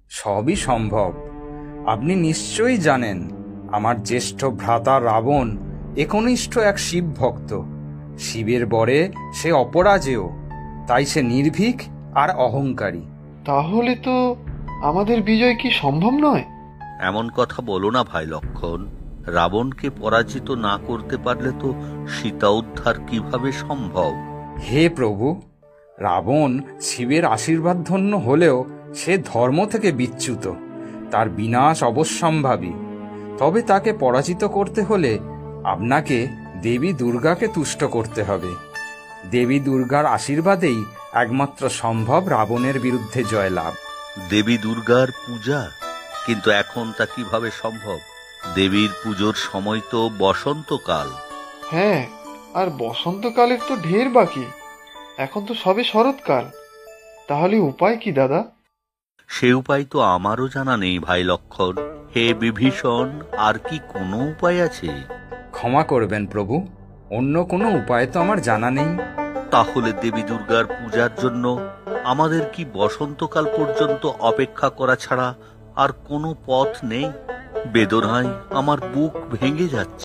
সবই সম্ভব। আপনি নিশ্চয়ই জানেন আমার জ্যেষ্ঠ ভ্রাতা রাবণ একনিষ্ঠ এক শিব ভক্ত। শিবের বরে সে অপরাজেয়, তাই সে নির্ভীক আর অহংকারী। তাহলে তো আমাদের বিজয় কি সম্ভব নয়? এমন কথা বলো না ভাই লক্ষণ। রাবণকে পরাজিত না করতে পারলে তো সীতা উদ্ধার কিভাবে সম্ভব? হে প্রভু, রাবণ শিবের আশীর্বাদ ধন্য হলেও সে ধর্ম থেকে বিচ্যুত। তার বিনাশ অবশ্যম্ভাবী। তবে তাকে পরাজিত করতে হলে আপনাকে দেবী দুর্গাকে তুষ্ট করতে হবে। দেবী দুর্গার আশীর্বাদেই একমাত্র সম্ভব রাবণের বিরুদ্ধে জয়লাভ। দেবী দুর্গার পূজা? কিন্তু এখন তা কিভাবে সম্ভব? দেবীর পুজোর সময় তো বসন্তকাল। হ্যাঁ, আর বসন্তকালের তো ঢের বাকি। এখন তো সবে শরৎকাল। তাহলে উপায় কি দাদা? সে উপায় তো আমারও জানা নেই ভাই লক্ষণ। হে বিভীষণ, আর কি কোনো উপায় আছে? ক্ষমা করবেন প্রভু, অন্য কোনো উপায় তো আমার জানা নেই। তাহলে দেবী দুর্গার পূজার জন্য আমাদের কি বসন্তকাল পর্যন্ত অপেক্ষা করা ছাড়া আর কোনো পথ নেই? বেদনায় আমার বুক ভেঙে যাচ্ছে।